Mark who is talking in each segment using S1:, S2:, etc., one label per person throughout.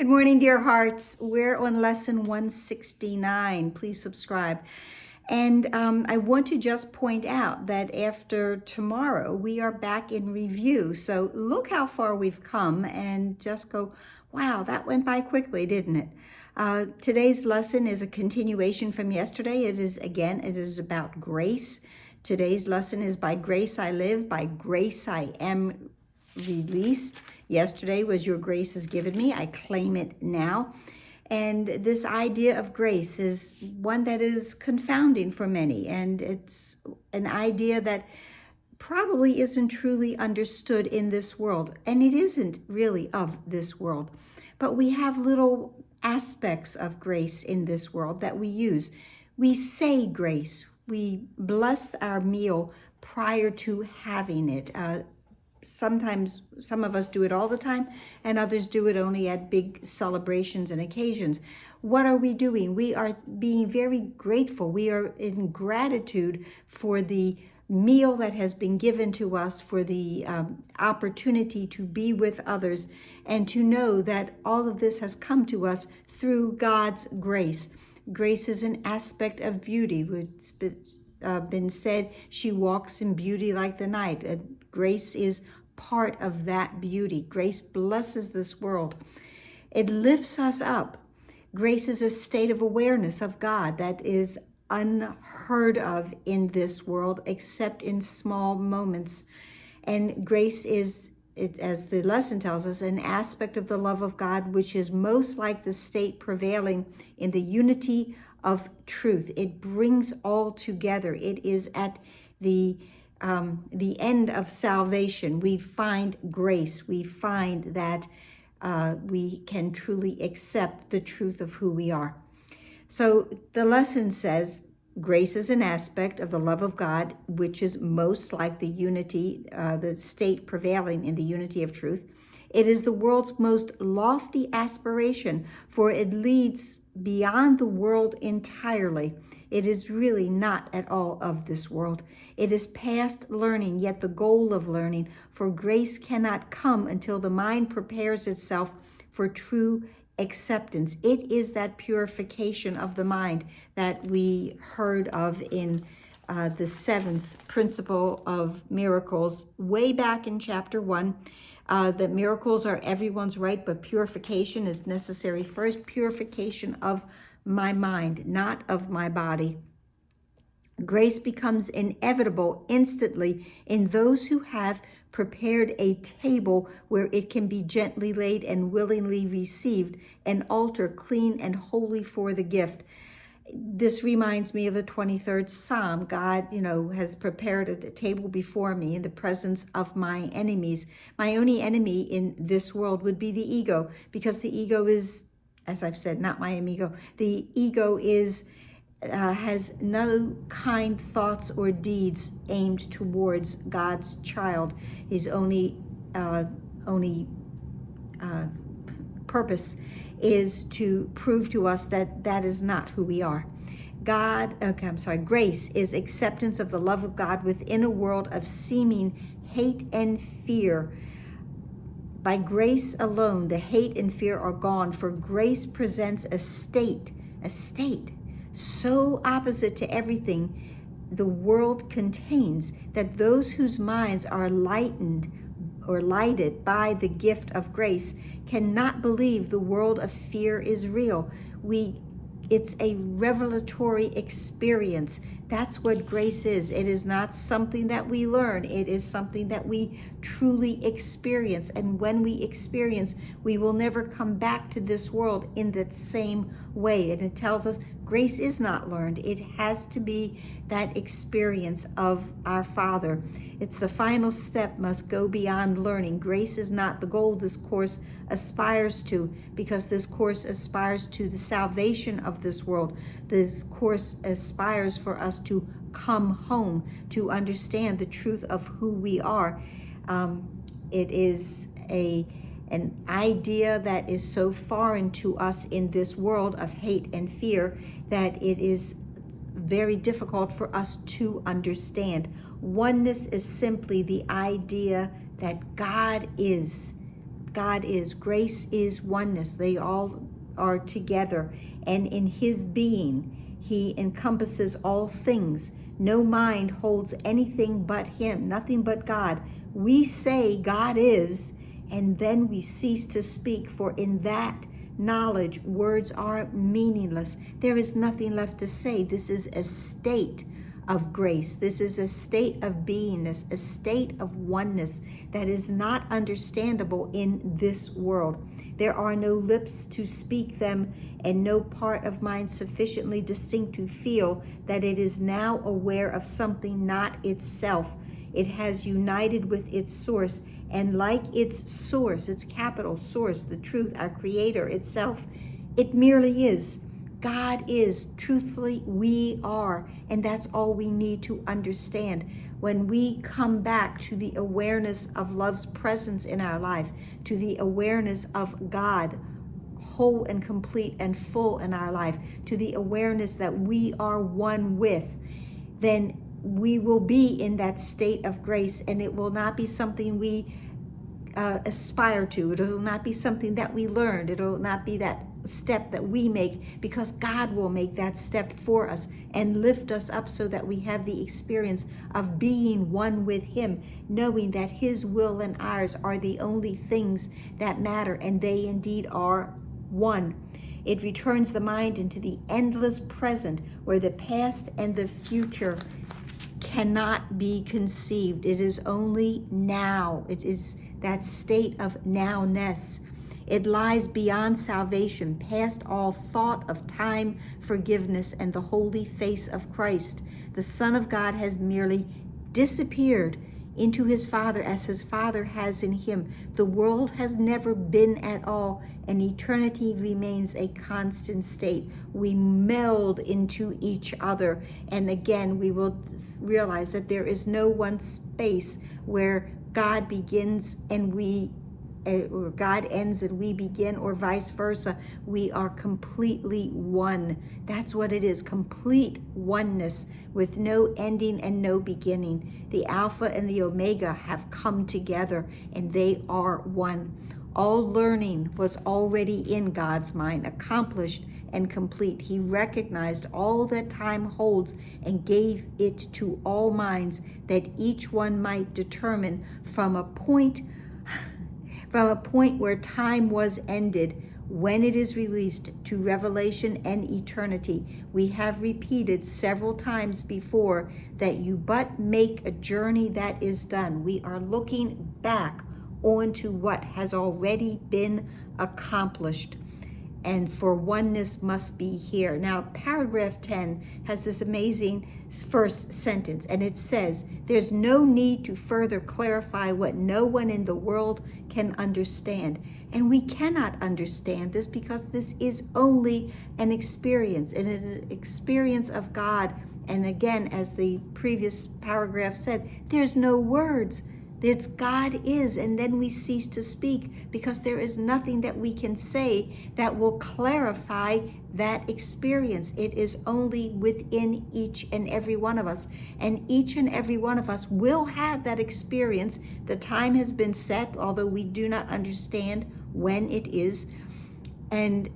S1: Good morning, dear hearts. We're on lesson 169. Please subscribe. And I want to just point out that after tomorrow, we are back in review. So look how far we've come and just go, wow, that went by quickly, didn't it? Today's lesson is a continuation from yesterday. It is about grace. Today's lesson is by grace I live, by grace I am released. Yesterday was your grace is given me. I claim it now. And this idea of grace is one that is confounding for many. And it's an idea that probably isn't truly understood in this world. And it isn't really of this world. But we have little aspects of grace in this world that we use. We say grace. We bless our meal prior to having it. Sometimes some of us do it all the time and others do it only at big celebrations and occasions. What are we doing? We are being very grateful. We are in gratitude for the meal that has been given to us, for the opportunity to be with others and to know that all of this has come to us through God's grace. Grace is an aspect of beauty. It's been said she walks in beauty like the night. Grace is part of that beauty. Grace blesses this world. It lifts us up. Grace is a state of awareness of God that is unheard of in this world, except in small moments. And grace is, as the lesson tells us, an aspect of the love of God, which is most like the state prevailing in the unity of truth. It brings all together. It is at the end of salvation. We find grace. We find that we can truly accept the truth of who we are. So the lesson says, grace is an aspect of the love of God, which is most like the unity, the state prevailing in the unity of truth. It is the world's most lofty aspiration, for it leads beyond the world entirely. It is really not at all of this world. It is past learning, yet the goal of learning, for grace cannot come until the mind prepares itself for true acceptance. It is that purification of the mind that we heard of in the 7th principle of miracles, way back in chapter 1. That miracles are everyone's right, but purification is necessary first. Purification of my mind, not of my body. Grace becomes inevitable instantly in those who have prepared a table where it can be gently laid and willingly received, an altar clean and holy for the gift. This reminds me of the 23rd Psalm. God, has prepared a table before me in the presence of my enemies. My only enemy in this world would be the ego, because the ego is, as I've said, not my amigo. The ego has no kind thoughts or deeds aimed towards God's child. His only purpose is to prove to us that that is not who we are. Grace is acceptance of the love of God within a world of seeming hate and fear. By grace alone, the hate and fear are gone, for grace presents a state so opposite to everything the world contains that those whose minds are lightened or lighted by the gift of grace cannot believe the world of fear is real. It's a revelatory experience. That's what grace is. It is not something that we learn. It is something that we truly experience. And when we experience, we will never come back to this world in that same way. And it tells us grace is not learned. It has to be that experience of our Father. It's the final step, must go beyond learning. Grace is not the goal this course aspires to, because this course aspires to the salvation of this world. This course aspires for us to come home, to understand the truth of who we are. It is an idea that is so foreign to us in this world of hate and fear that it is very difficult for us to understand. Oneness is simply the idea that God is God is. Grace is oneness. They all are together. And in his being, he encompasses all things. No mind holds anything but him, nothing but God. We say God is, and then we cease to speak, for in that knowledge, words are meaningless. There is nothing left to say. This is a state of grace. This is a state of beingness, a state of oneness that is not understandable in this world. There are no lips to speak them, and no part of mind sufficiently distinct to feel that it is now aware of something not itself. It has united with its source, and like its source, its capital source, the truth, our creator itself, it merely is. God is. Truthfully, we are. And that's all we need to understand. When we come back to the awareness of love's presence in our life, to the awareness of God, whole and complete and full in our life, to the awareness that we are one with, then we will be in that state of grace, and it will not be something we aspire to. It will not be something that we learned. It will not be that step that we make, because God will make that step for us and lift us up so that we have the experience of being one with him, knowing that his will and ours are the only things that matter, and they indeed are one. It returns the mind into the endless present, where the past and the future cannot be conceived. It is only now. It is that state of nowness. It lies beyond salvation, past all thought of time, forgiveness, and the holy face of Christ. The Son of God has merely disappeared into his Father as his Father has in him. The world has never been at all, and eternity remains a constant state. We meld into each other, and again we will realize that there is no one space where God begins and or God ends and we begin, or vice versa. We are completely one. That's what it is, complete oneness with no ending and no beginning. The Alpha and the Omega have come together, and they are one. All learning was already in God's mind, accomplished and complete. He recognized all that time holds and gave it to all minds, that each one might determine from a point where time was ended, when it is released to revelation and eternity. We have repeated several times before that you but make a journey that is done. We are looking back onto what has already been accomplished. And for oneness must be here. Now, paragraph 10 has this amazing first sentence, and it says, there's no need to further clarify what no one in the world can understand. And we cannot understand this, because this is only an experience, and an experience of God. And again, as the previous paragraph said, there's no words. It's God is, and then we cease to speak, because there is nothing that we can say that will clarify that experience. It is only within each and every one of us, and each and every one of us will have that experience. The time has been set, although we do not understand when it is. And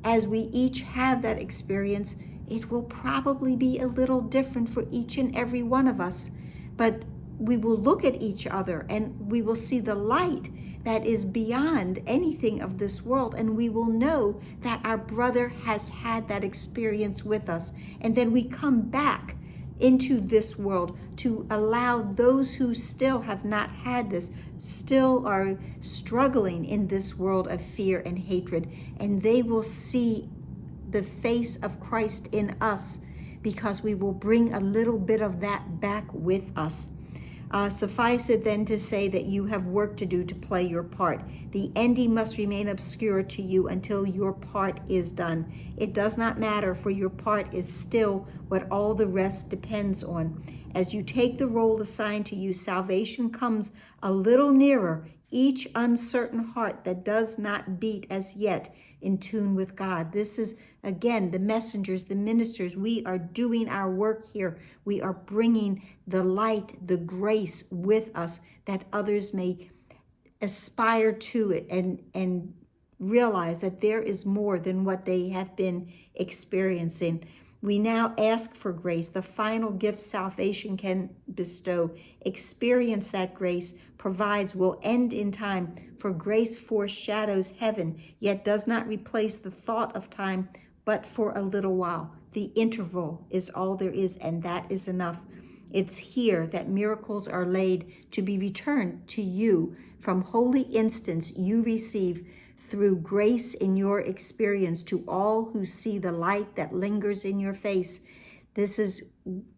S1: as we each have that experience, it will probably be a little different for each and every one of us. But we will look at each other, and we will see the light that is beyond anything of this world, and we will know that our brother has had that experience with us. And then we come back into this world to allow those who still have not had this, still are struggling in this world of fear and hatred, and they will see the face of Christ in us, because we will bring a little bit of that back with us. Suffice it then to say that you have work to do to play your part. The ending must remain obscure to you until your part is done. It does not matter, for your part is still what all the rest depends on. As you take the role assigned to you, salvation comes a little nearer each uncertain heart that does not beat as yet in tune with God. This is, again, the messengers, the ministers. We are doing our work here. We are bringing the light, the grace with us, that others may aspire to it and realize that there is more than what they have been experiencing. We now ask for grace, the final gift salvation can bestow. Experience that grace provides will end in time, for grace foreshadows heaven, yet does not replace the thought of time, but for a little while. The interval is all there is, and that is enough. It's here that miracles are laid to be returned to you from holy instance you receive through grace in your experience to all who see the light that lingers in your face.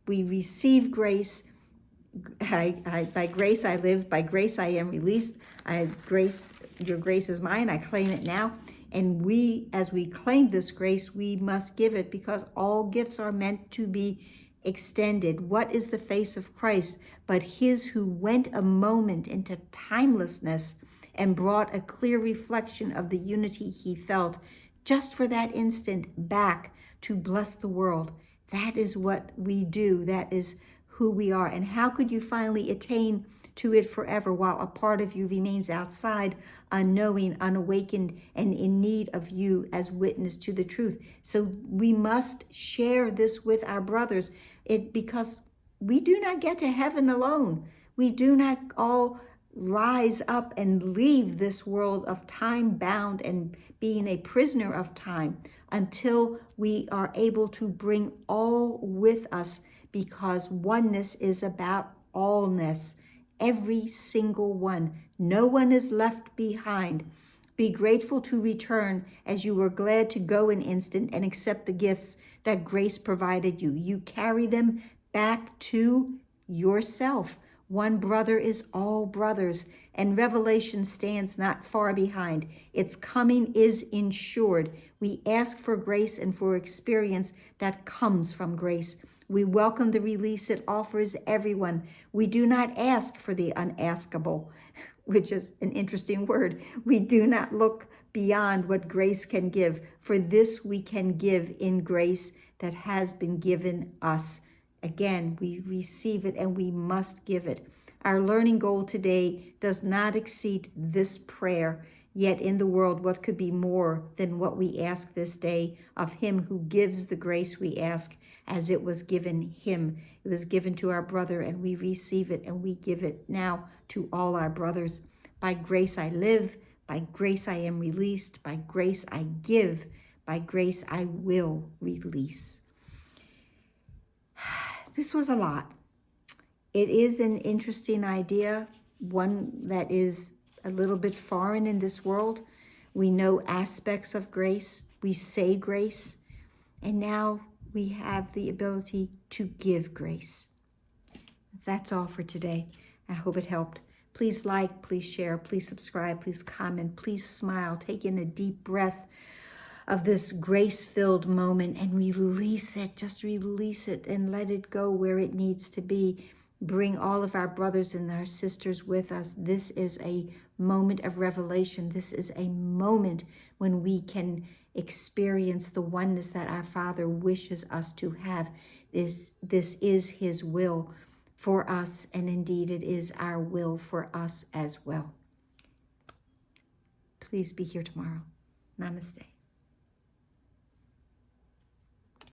S1: We receive grace. By grace I live, by grace I am released. Your grace is mine. I claim it now. And as we claim this grace, we must give it, because all gifts are meant to be extended. What is the face of Christ but his who went a moment into timelessness and brought a clear reflection of the unity he felt just for that instant back to bless the world? That is what we do. That is who we are. And how could you finally attain to it forever while a part of you remains outside, unknowing, unawakened, and in need of you as witness to the truth? So we must share this with our brothers, because we do not get to heaven alone. We do not all rise up and leave this world of time bound and being a prisoner of time until we are able to bring all with us, because oneness is about allness. Every single one. No one is left behind. Be grateful to return as you were glad to go an instant and accept the gifts that grace provided you. You carry them back to yourself. One brother is all brothers, and revelation stands not far behind. Its coming is ensured. We ask for grace and for experience that comes from grace. We welcome the release it offers everyone. We do not ask for the unaskable, which is an interesting word. We do not look beyond what grace can give, for this we can give in grace that has been given us. Again, we receive it and we must give it. Our learning goal today does not exceed this prayer. Yet in the world, what could be more than what we ask this day of him who gives the grace we ask, as it was given him? It was given to our brother, and we receive it, and we give it now to all our brothers. By grace I live, by grace I am released, by grace I give, by grace I will release. This was a lot. It is an interesting idea, one that is a little bit foreign in this world. We know aspects of grace. We say grace. And now we have the ability to give grace. That's all for today. I hope it helped. Please like, please share, please subscribe, please comment, please smile. Take in a deep breath of this grace-filled moment and release it. Just release it and let it go where it needs to be. Bring all of our brothers and our sisters with us. This is a moment of revelation. This is a moment when we can experience the oneness that our Father wishes us to have. This is his will for us, and indeed it is our will for us as well. Please be here tomorrow. Namaste.